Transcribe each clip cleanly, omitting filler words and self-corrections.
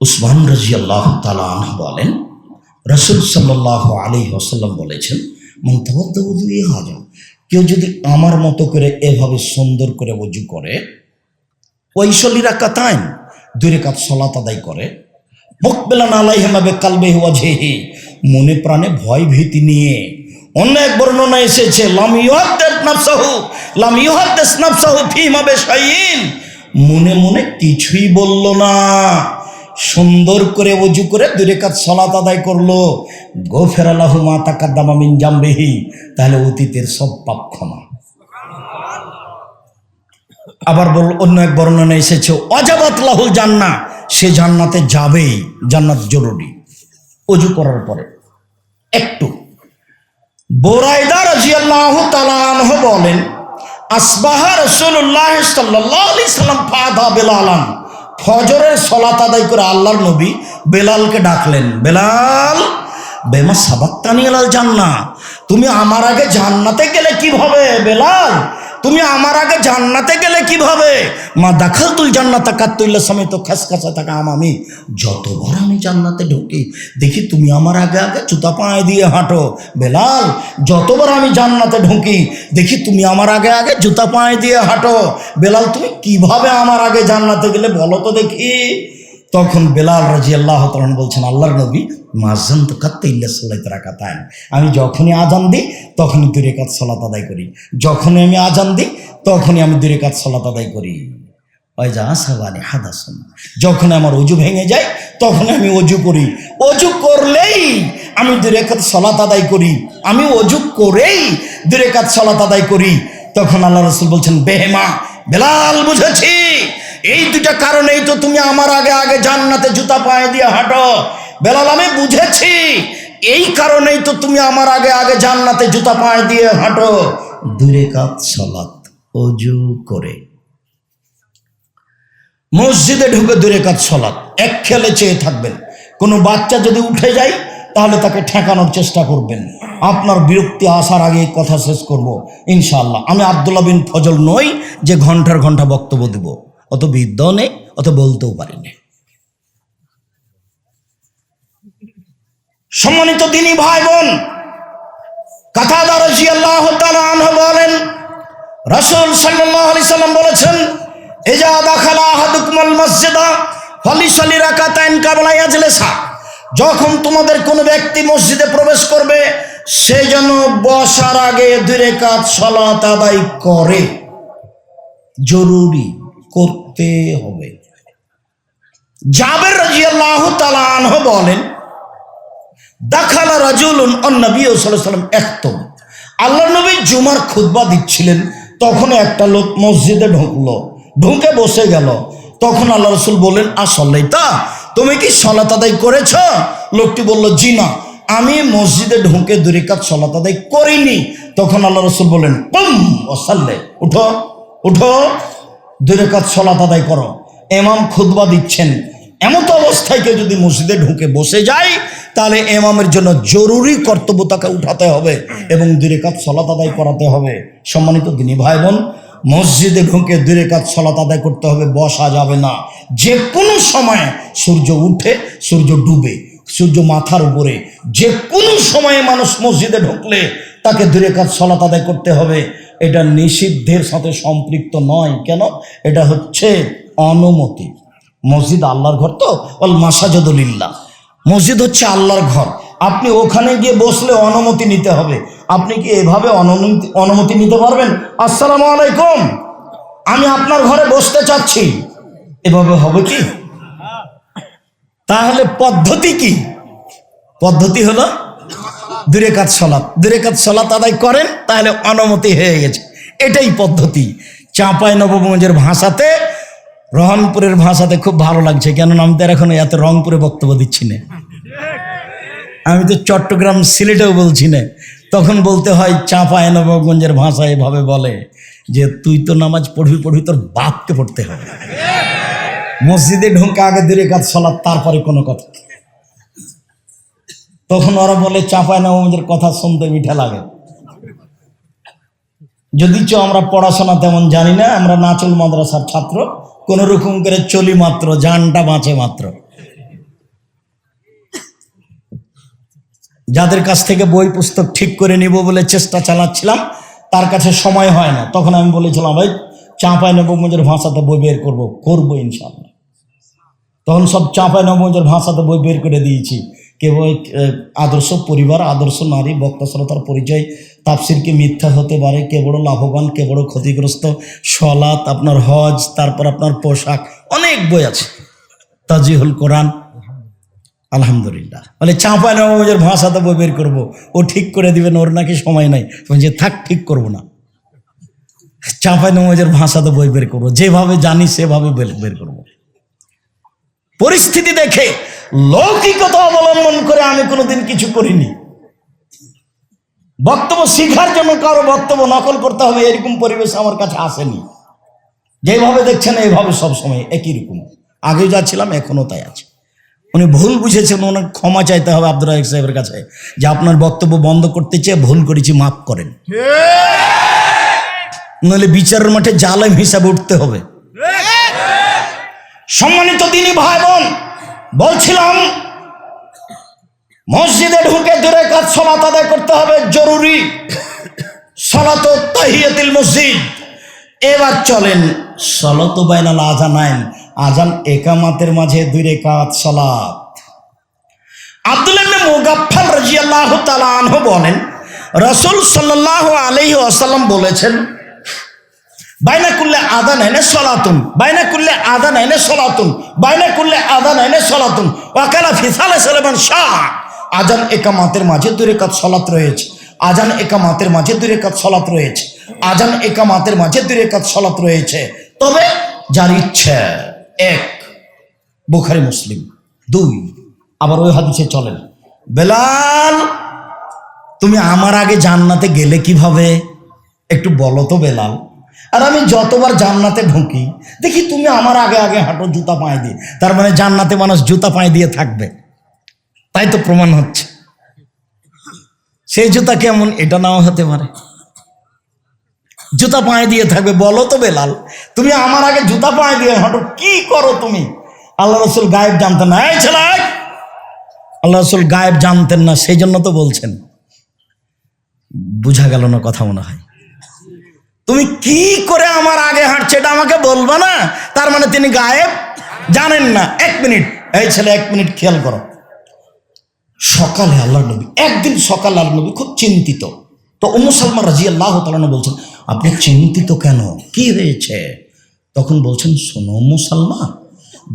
উসমান রাদিয়াল্লাহু তাআলা আনহু বলেন, রাসূল সাল্লাল্লাহু আলাইহি ওয়াসাল্লাম বলেছেন, মান তাওয়াদ্দা উযুই হাজা, কেউ যদি আমার মতো করে এভাবে সুন্দর করে ওযু করে, ওয়াইসাল্লি রাকাতাইন, 2 রাকাত সালাত আদায় করে, মুকবিলান আলাইহিমা বিকালবিহি ওয়াজহিহি, মনে প্রাণে ভয় ভীতি নিয়ে। অন্য এক বর্ণনা এসেছে লাম ইউহাদ্দিস নাফসাহু ফীমা বিশাইইন, মনে মনে কিছুই বলল না, সুন্দর করে ওযু করে 2 রাকাত সালাত আদায় করলো, গফিরা লাহু মা তাকাদ্দামা মিন জামবিহি, তাহলে অতীতের সব পাপ ক্ষমা। আবার অন্য এক বর্ণনা এসেছে ওয়াজাবাত লাহুল জান্নাহ, সে জান্নাতে যাবেই, জান্নাত জরুরি ওযু করার পরে। একটু বুরাইদা রাদিয়াল্লাহু তাআলা আনহু বলেন, আসবাহা রাসূলুল্লাহ সাল্লাল্লাহু আলাইহি সাল্লাম ফাদা বেলালান, ফজরের সালাত আদায় করে আল্লাহর নবী বেলালকে ডাকলেন, বেলাল বেমা সাবাক্তানি আলাল জান্নাহ, তুমি আমার আগে জান্নাতে গেলে কিভাবে? বেলাল, তুমি আমার আগে জান্নাতে গেলে কিভাবে? মা দাখালতুল জান্নাতা কাতুল্লা সমেত খাসখাসা থাকা আমি, যতবার আমি জান্নাতে ঢুকি দেখি তুমি আমার আগে আগে জুতা পায়ে দিয়ে হাঁটো। বেলাল, যতবার আমি জান্নাতে ঢুকি দেখি তুমি আমার আগে আগে জুতা পায়ে দিয়ে হাঁটো। বেলাল, তুমি কিভাবে আমার আগে জান্নাতে গেলে বলো তো দেখি। তখন বেলাল রাদিয়াল্লাহু তাআলা বলছেন, আল্লাহর নবী মাযান তো কাত্তে ইল্লা সালাত রাকাতান, আমি যখনই আজান দিই তখনই 2 রাকাত সালাত আদায় করি, যখনই আমি আজান দিই তখনই আমি 2 রাকাত সালাত আদায় করি। ওয়াইজা আসাবানি হাদাসুন, যখন আমার ওযু ভেঙে যায় তখন আমি ওযু করি, ওযু করলেই আমি 2 রাকাত সালাত আদায় করি, আমি ওযু করেই 2 রাকাত সালাত আদায় করি। তখন আল্লাহ রাসূল বলছেন, বেহেমা বেলাল, বুঝেছি, এই 2টা কারণেই তো তুমি আমার আগে আগে জান্নাতে জুতা পায়ে দিয়ে হাঁটো। বেলাল, আমি বুঝেছি, এই কারণেই তো তুমি আমার আগে আগে জান্নাতে জুতা পায়ে দিয়ে হাঁটো। 2 রাকাত সালাত ওযু করে মসজিদে ঢুকে 2 রাকাত সালাত, এক খেলে চেয়ে থাকবেন। কোনো বাচ্চা যদি উঠে যায় তাহলে তাকে ঠেকানোর চেষ্টা করবেন। আপনার বিরক্তি আসার আগে কথা শেষ করব ইনশাআল্লাহ। আমি আব্দুল্লাহ বিন ফজল নই যে ঘন্টার ঘন্টা বক্তব্য দেব, অত বিদ্য নেই, অত বলতেও পারি না। সম্মানিত দিনী ভাই বোন, কাতাদা রাদিয়াল্লাহু তাআলা আনহু বলেন, রাসূল সাল্লাল্লাহু আলাইহি সাল্লাম বলেছেন, ইজা দাখালা আহাদুকুমুল মাসজিদা ফালিসাল্লি রাকাতাইন ক্বাবলা ইয়াজলিসা, যখন তোমাদের কোনো ব্যক্তি মসজিদে প্রবেশ করবে সে যেন বসার আগে 2 রাকাত সালাত আদায় করে, জরুরি করতে হবে। জাবের রাদিয়াল্লাহু তাআলা আনহু বলেন, দাখালা রাজুলুন আন-নবী সাল্লাল্লাহু আলাইহি ওয়াসাল্লাম ইখতাব, আল্লাহর নবী জুমার খুতবা দিচ্ছিলেন, তখন একটা লোক মসজিদে ঢুকলো, ঢুকে বসে গেল। তখন আল্লাহ রাসূল বললেন, আসল্লাইতা, তুমি কি সালাত আদায় করেছ? লোকটি বলল, জি না, আমি মসজিদে ঢুকে 2 রাকাত সালাত আদায় করিনি। তখন আল্লাহ রাসূল বললেন, কুম ওয়াসাল্লি, উঠো উঠো, 2 রাকাত সালাত আদায় করো। ইমাম খুতবা দিচ্ছেন, এমত অবস্থায় কেউ যদি মসজিদে ঢুকে বসে যায় তাহলে ইমামের জন্য জরুরি কর্তব্য তাকে উঠাতে হবে এবং 2 রাকাত সালাত আদায় করাতে হবে। সম্মানিত দিনী ভাই বোন, মসজিদে ঢুকে 2 রাকাত সালাত আদায় করতে হবে, বসা যাবে না। যে কোনো সময় সূর্য উঠে, সূর্য ডুবে, সূর্য মাথার উপরে, যে কোনো সময়ে মানুষ মসজিদে ঢুকলে তাকে 2 রাকাত সালাত আদায় করতে হবে। এটা নিষিদ্ধের সাথে সম্পৃক্ত নয়। কেন? এটা হচ্ছে অনুমতি। মসজিদ আল্লাহর ঘর, তো ওয়াল মাসাজিদু লিল্লাহ, মসজিদ হচ্ছে আল্লাহর ঘর। আপনি ওখানে গিয়ে বসলে অনুমতি নিতে হবে। আপনি কি এভাবে অনুমতি নিতে পারবেন? আসসালামু আলাইকুম, আমি আপনার ঘরে বসতে চাচ্ছি, এভাবে হবে কি? তাহলে পদ্ধতি কি? পদ্ধতি হলো 2 রাকাত সালাত, 2 রাকাত সালাত আদায় করেন, তাহলে অনুমতি হয়ে গেছে। এটাই পদ্ধতি। চাঁপাইনবাবগঞ্জের ভাষাতে, রহনপুরের ভাষাতে খুব ভালো লাগছে, কেননা আমি তো এখন এত রংপুরে বক্তব্য দিচ্ছি না, আমি তো চট্টগ্রাম সিলেটেও বলছি না। তখন বলতে হয় চাঁপাইনবাবগঞ্জের ভাষা এভাবে বলে যে, তুই তো নামাজ পড়বি তোর বাপকে পড়তে হবে। মসজিদে ঢুকে আগে 2 রাকাত সালাত, তারপরে কোনো কথা। তখন ওরা বলে চাঁপাইনবাবগঞ্জের কথা শুনতে মিঠা লাগে। যদিচ আমরা পড়াশোনা তেমন জানি না, আমরা নাচল মাদ্রাসার ছাত্র, কোন রকম করে চলি মাত্র, জানটা বাঁচে মাত্র। যাদের কাছ থেকে বই পুস্তক ঠিক করে নিব বলে চেষ্টা চালাচ্ছিলাম, তার কাছে সময় হয় না। তখন আমি বলেছিলাম, ভাই চাঁপাইনবাবগঞ্জের ভাষাতে বই বের করবো ইনশাআল্লাহ। তখন সব চাঁপাইনবাবগঞ্জের ভাষাতে বই বের করে দিয়েছি। কেবল আদর্শ পরিবার, আদর্শ নারী, বক্তা শ্রোতার পরিচয়, তাফসির কি মিথ্যা হতে পারে, কে বড় লাভবান, কে বড় ক্ষতিগ্রস্ত, সলাত, আপনার হজ, তারপর আপনার পোশাক, অনেক বই আছে। তাজিহুল কোরআন, আলহামদুলিল্লাহ। বলে চাঁপাইনবাবগঞ্জের ভাষাতে বই বের করবো, ও ঠিক করে দিবেন, ওর নাকি সময় নাই। যে থাক, ঠিক করবো না, চাঁপাইনবাবগঞ্জের ভাষাতে বই বের করবো, যেভাবে জানি সেভাবে বের করবো। পরিস্থিতি দেখে, লৌকিকতা অবলম্বন করে আমি কোনোদিন কিছু করিনি। বক্তব্য শিখার জন্য কারো বক্তব্য নকল করতে হবে এরকম পরিবেশ আমার কাছে আসেনি। যেভাবে দেখছেন এইভাবে সবসময় একই রকম, আগেও যা ছিলাম এখনো তাই আছে। উনি ভুল বুঝেছেন, ওনার ক্ষমা চাইতে হবে আব্দুর রাজাক সাহেবের কাছে, যে আপনার বক্তব্য বন্ধ করতে চেয়ে ভুল করেছি, মাফ করেন, নইলে বিচারের মাঠে জালেম হিসাবে উঠতে হবে। সম্মানিত দিনী ভাই বোন, বলছিলাম মসজিদে ঢুকে 2 রাকাত সালাত আদায় করতে হবে, জরুরি। সালাতুত তাহিয়াতুল মসজিদ। এবার চলেন সালাতু বাইনাল আযানাইন, আযান একামাতের মাঝে 2 রাকাত সালাত। আব্দুল্লাহ ইবনে মুগাফফাল রাদিয়াল্লাহু তাআলা আনহু বলেন, রাসূল সাল্লাল্লাহু আলাইহি ওয়াসাল্লাম বলেছেন, বাইনা কুল্লে আযানাইনে সালাতুন, বাইনা কুল্লে আযানাইনে সালাতুন, বাইনা কুল্লে আযানাইনে সালাতুন, ওয়া কালা ফি সালাসালামান শাহ। আযান একামাতের মাঝে 2 রাকাত সালাত রয়েছে, আযান একামাতের মাঝে 2 রাকাত সালাত রয়েছে, আযান একামাতের মাঝে 2 রাকাত সালাত রয়েছে। তবে যার ইচ্ছে 1, বুখারী মুসলিম। 2, আবার ওই হাদিসে চলেন, বেলাল তুমি আমার আগে জান্নাতে গেলে কিভাবে, একটু বলো তো বেলাল। আর আমি যতবার জান্নাতে ঢুকি দেখি তুমি আমার আগে আগে হাঁটো জুতা পায়ে দিয়ে, তার মানে জান্নাতে মানুষ জুতা পায়ে দিয়ে থাকবে, তাই তো প্রমাণ হচ্ছে। সেই জুতা কেমন, এটা নাও হতে পারে, জুতা পায়ে দিয়ে থাকবে। বলো তো বেলাল, তুমি আমার আগে জুতা পায়ে দিয়ে হাঁটো, কি করো তুমি? আল্লাহ রসুল গায়েব জানতেন না। এই ছেলে, আল্লাহ রসুল গায়েব জানতেন না, সেই জন্য তো বলছেন। বুঝা গেল না কথা মনে হয়? তুমি কি করে আমার আগে হাঁটছে এটা আমাকে বলবা না, তার মানে তিনি গায়েব জানেন না। 1 মিনিট, এই ছেলে 1 মিনিট খেয়াল করো। সকালে আল্লাহর নবী, একদিন সকালে আল্লাহর নবী খুব চিন্তিত। তো উম্মু সালমা রাদিয়াল্লাহু তাআলা বলছেন, আপনি চিন্তিত কেন, কি হয়েছে? তখন বলছেন, শোনো উম্মু সালমা,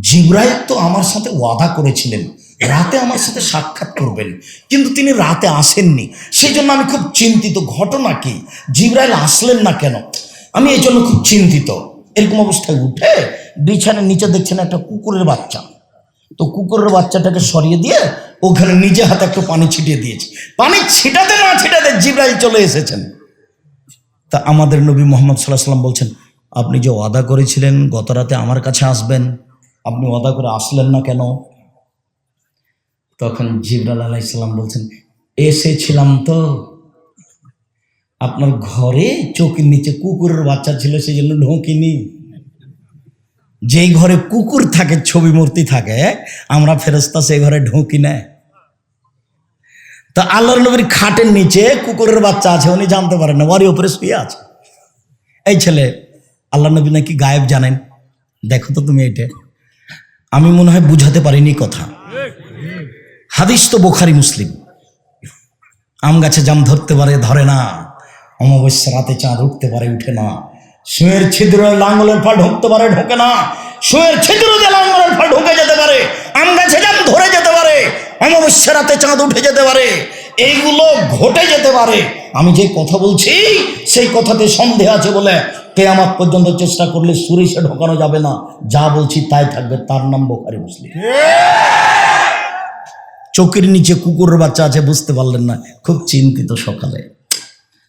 জিবরাইল তো আমার সাথে ওয়াদা করেছিলেন রাতে আমার সাথে সাক্ষাৎ করবেন, কিন্তু তিনি রাতে আসেননি, সেই জন্য আমি খুব চিন্তিত। ঘটনা কি, জিবরাইল আসলেন না কেন, আমি এই জন্য খুব চিন্তিত। এরকম অবস্থায় উঠে বিছানার নিচে দেখছেন একটা কুকুরের বাচ্চা। তো কুকুরের বাচ্চাটাকে সরিয়ে দিয়ে ওখানে নিজে হাতে একটু পানি ছিটিয়ে দিয়েছে। পানি ছিটাতে না ছিটাতে জিবরাইল চলে এসেছেন। তা আমাদের নবী মুহাম্মদ সাল্লাল্লাহু আলাইহি ওয়াসাল্লাম বলছেন, আপনি যে ওয়াদা করেছিলেন গত রাতে আমার কাছে আসবেন, আপনি ওয়াদা করে আসলেন না কেন? তখন জিবরাইল আলাইহিস সালাম বলছেন, এসেছিলাম তো, আপনার ঘরে চোখের নিচে কুকুরের বাচ্চা ছিল, সেই জন্য ঢোকিনি। যেই ঘরে কুকুর থাকে, ছবি মূর্তি থাকে, আমরা ফেরেশতা সেই ঘরে ঢুকি না। তা আল্লাহর নবীর খাটের নিচে কুকুরের বাচ্চা আছে, উনি জানতে পারেন না, ওরই উপরে শুয়ে আছে। এই ছেলে, আল্লাহ নবী নাকি গায়েব জানেন, দেখো তো তুমি এটা। আমি মনে হয় বুঝাতে পারিনি কথা। হাদিস তো বুখারী মুসলিম। আম গাছে জাম ধরতে পারে, ধরে না, অমাবস্যা রাতে চাঁদ উঠতে পারে, উঠে না, সুয়ের ছিদ্র লাঙ্গলের ফল ঢুকতে পারে, ঢোকে না, সুয়ের ছিদ্র দিয়ে লাঙ্গলের ফল ঢুকে যেতে পারে, আম গাছে জাম ধরে যেতে পারে, অমাবস্যা রাতে চাঁদ উঠে যেতে পারে, এইগুলো ঘটে যেতে পারে। আমি যে কথা বলছি সেই কথাতে সন্দেহ আছে বলে কিয়ামত পর্যন্ত চেষ্টা করলে সুরিশে ঢোকানো যাবে না, যা বলছি তাই থাকবে, তার নাম বুখারী মুসলিম। চোখের নিচে কুকুরের বাচ্চা আছে, বুঝতে পারলেন না, খুব চিন্তিত। সকালে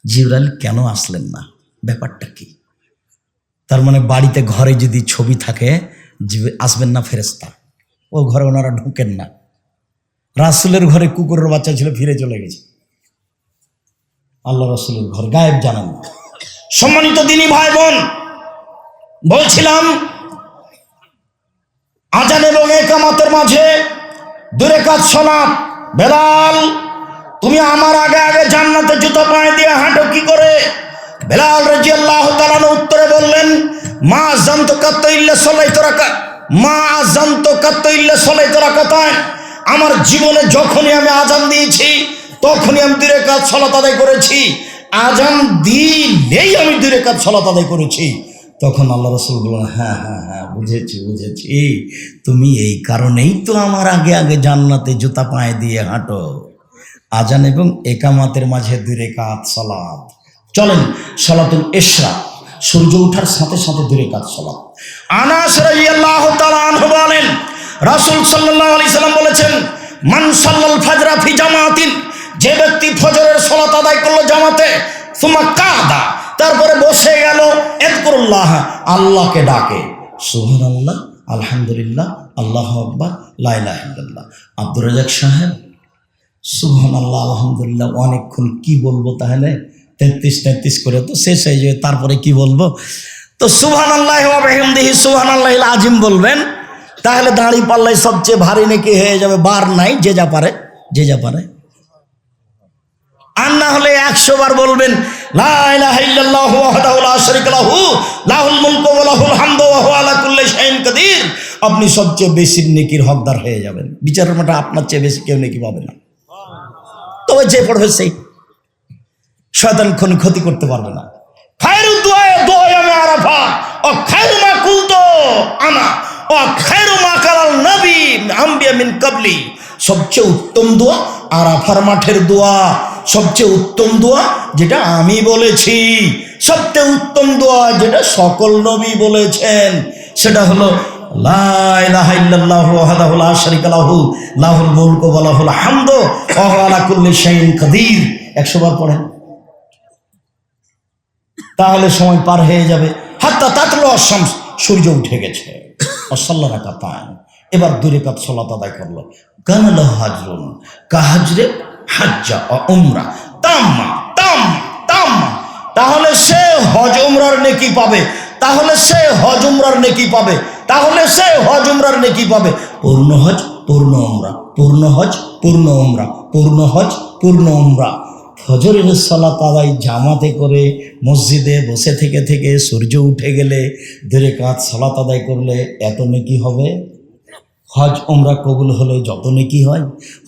জিবরাইল কেন আসলেন না, ব্যাপারটা কি? তার মানে বাড়িতে ঘরে যদি ছবি থাকে, আসবেন না ফেরেশতা, ও ঘরে ওনারা ঢুকেন না। রাসূলের ঘরে কুকুরের বাচ্চা ছিল, ফিরে চলে গেছে। আল্লাহ রাসূলের ঘর গায়েব জানেন না। সম্মানিত দিনী ভাই বোন, বলছিলাম আযান এবং ইকামতের মাঝে 2 রাকাত সালাত। বেলাল তুমি আমার আগে আগে জান্নাতে জুতা পায়ে দিয়ে হাঁটো কি করে? বেলাল রাদিয়াল্লাহু তাআলা উত্তরে বললেন, মা জানতো কাত্তা ইল্লা সালাইতু রাকাত, মা জানতো কাত্তা ইল্লা সালাইতু রাকাতান। আমার জীবনে যখনই আমি আজান দিয়েছি তখনই আমি 2 রাকাত সালাত আদায় করেছি, আজান দিলেই আমি 2 রাকাত সালাত আদায় করেছি। তখন আল্লাহ রাসূল বললেন, হ্যাঁ হ্যাঁ হ্যাঁ, বুঝেছি বুঝেছি, তুমি এই কারণেই তো আমার আগে আগে জান্নাতে জুতা পায়ে দিয়ে হাঁটো। আজান এবং একামাতের মাঝে 2 রাকাত সালাত। চলেন সালাতুল ইশরাক, সূর্য ওঠার সাথে সাথে 2 রাকাত সালাত। আনাস রাদিয়াল্লাহু তাআলা আনহু বলেন, রাসূল সাল্লাল্লাহু আলাইহি সাল্লাম বলেছেন, মান সাল্লাল ফাজরা ফি জামাতিন, যে ব্যক্তি ফজরের সালাত আদায় করলো জামাতে, সুম্মা কাদা, তারপরে বসে গেল, ইযকুরুল্লাহ, আল্লাহকে ডাকে, সুবহানাল্লাহ, আলহামদুলিল্লাহ, আল্লাহু আকবার, লা ইলাহা ইল্লাল্লাহ। আব্দুর রাজ্জাক সাহেব, সুবহানাল্লাহ আলহামদুলিল্লাহ অনেকক্ষণ কি বলবো তাহলে? 33 করে তো শেষ হয়ে যাবে, তারপরে কি বলবো? তো সুবহানাল্লাহি ওয়া বিহামদিহি সুবহানাল্লাহিল আযীম বলবেন, তাহলে দাঁড়ি পাল্লাই সবচেয়ে ভারী নাকি হয়ে যাবে। বার নাই, যে যা পারে যে যা পারে। আর না হলে 100 বার বলবেন, লা ইলাহা ইল্লাল্লাহু ওয়াহদাহু লা শারীকা লাহু লাহুল মুলকু ওয়া লাহুল হামদু ওয়া হুয়া আলা কুল্লি শাইইন কাদির। আপনি সবচেয়ে বেশি নেকির হকদার হয়ে যাবেন। বিচারের মাঠে আপনার চেয়ে বেশি কেউ নেকি পাবে না। তবে যে পড়বে সেই, শয়তান কোন ক্ষতি করতে পারবে না। খায়রু দুআয়ে আরাফা ও খায়রু মা কুলতু আনা ও খায়রু মা কালাল নবী আম্বিয়া মিন কাবলি। সবচেয়ে উত্তম দোয়া আরাফার মাঠের দোয়া, সবচেয়ে উত্তম দোয়া যেটা আমি বলেছি, সবচেয়ে উত্তম দোয়া যেটা সকল নবী বলেছেন, সেটা হলো লা ইলাহা ইল্লাল্লাহু ওয়াহদাহু লা শারীকা লাহু লাহুল মুলকু ওয়া লাহুল হামদু ওয়া হুয়া আলা কুল্লি শাইইন কাদির। 100 বার পড়েন, তাহলে সময় পার হয়ে যাবে। হাত্তা তাতলু আশ-শামস, সূর্য উঠে গেছে। সাল্লা রাকাতান, এবার 2 রাকাত সালাত আদায় করলো। কানাল হাজরুন কাহাজরে হাজ্জা ও উমরা তাম্মা তাম্মা তাম্মা, তাহলে সে হজ উমরার নেকি পাবে, তাহলে সে হজ উমরার নেকি পাবে, তাহলে সে হজ উমরার নেকি পাবে। পূর্ণ হজ পূর্ণ উমরা, পূর্ণ হজ পূর্ণ উমরা, পূর্ণ হজ পূর্ণ উমরা। ফজরের সালাত আদায় জামাতে করে মসজিদে বসে থেকে থেকে সূর্য উঠে গেলে 2 রাকাত সালাত আদায় করলে এত নেকি হবে। হজ উমরা কবুল হলে যত নেকি হয়,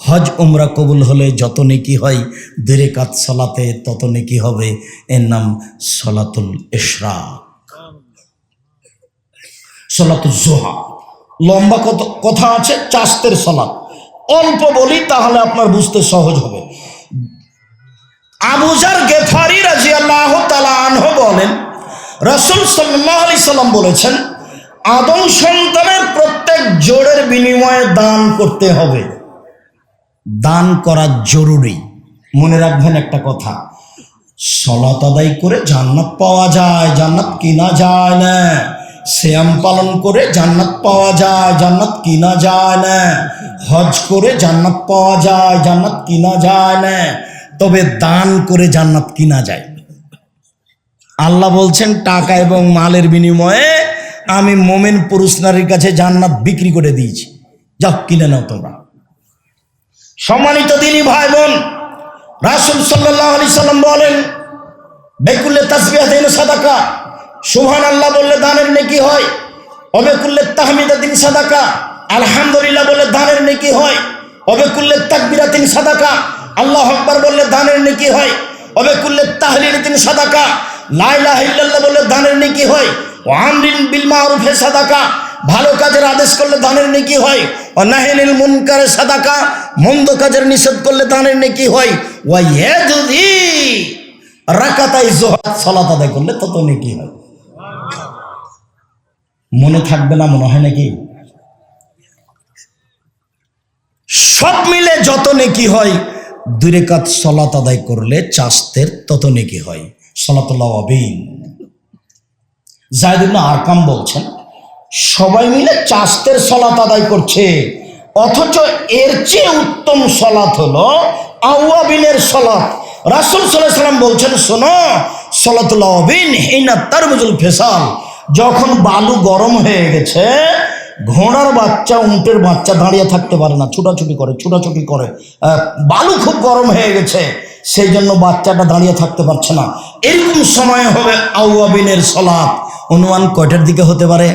হজ উমরা কবুল হলে যত নেকি হয়, 2 রাকাত সালাতে তত নেকি হবে। এর নাম সালাতুল ইশরাক। সালাতুল জোহা লম্বা কথা আছে, চাস্তের সালাত। অল্প বলি তাহলে আপনার বুঝতে সহজ হবে। আবু যার গেফারি রাদিয়াল্লাহু তাআলা আনহু বলেন, রাসূল সাল্লাল্লাহু আলাইহি সাল্লাম বলেছেন, আদম সন্তানের প্রত্যেক জোড়ের বিনিময়ে দান করতে হবে। দান করা জরুরি। মনে রাখবেন একটা কথা, সালাত আদায় করে জান্নাত পাওয়া যায়, জান্নাত কিনা যায় না। সিয়াম পালন করে জান্নাত পাওয়া যায়, জান্নাত কিনা যায় না। হজ করে জান্নাত পাওয়া যায়, জান্নাত কিনা যায় না। তবে দান করে জান্নাত কিনা যায়। আল্লাহ বলছেন, টাকা এবং মালের বিনিময়ে আমি মোমেন পুরুষ নারীর কাছে জান্নাত বিক্রি করে দিয়েছি, যাও কিনে নাও তোমরা। সম্মানিত দিনী ভাই বোন, রাসূল সাল্লাল্লাহু আলাইহি সাল্লাম বলেন, বেকুল্লে তাসবিহাতিন সাদাকা, সুবহানাল্লাহ বললে দানের নেকি হয়। অবেকুল্লে তাহমিদাতিন সাদাকা, আলহামদুলিল্লাহ বললে দানের নেকি হয়। অবেকুল্লে তাকবীরাতিন সাদাকা, আল্লাহু আকবার বললে দানের নেকি হয়। অবেকুল্লে তাহলিলাতিন সাদাকা, লা ইলাহা ইল্লাল্লাহ বললে দানের নেকি হয়। ওয়া আমরিন বিল মারুফে সাদাকা, ভালো কাজের আদেশ করলে দানের নেকি হয়। ওয়া নাহিনিল মুনকারে সাদাকা, মন্দ কাজের নিষেধ করলে দানের নেকি হয়। ওয়া ইয়াজুদি রাকাতাই যোহর, সালাত আদায় করলে তত নেকি হয়। মনে থাকবে না মনে হয় নাকি? সব মিলে যত নেকি হয়, 2 রাকাত সালাত আদায় করলে চাস্তের তত নেকি হয়। সালাতুল্লাহ আবিন যায়েদ ইবনে আরকাম বলছেন, সবাই মিলে চাস্তের সালাত আদায় করছে, অথচ এর চেয়ে উত্তম সালাত হলো আওয়াবিনের সালাত। রাসূল সাল্লাল্লাহু আলাইহি সাল্লাম বলছেন, শোনো, সালাতুল আওয়াবিন হিনা তারমুজুল ফিসাল, যখন বালু গরম হয়ে গেছে, ঘোড়ার বাচ্চা উঁটের বাচ্চা দাঁড়িয়ে থাকতে পারে না, ছুটাছুটি করে। বালু খুব গরম হয়ে গেছে, সেই জন্য বাচ্চাটা দাঁড়িয়ে থাকতে পারছে না। এরকম সময় হবে আউয়াবিনের সালাত। অনুমান কয়টার দিকে হতে পারে?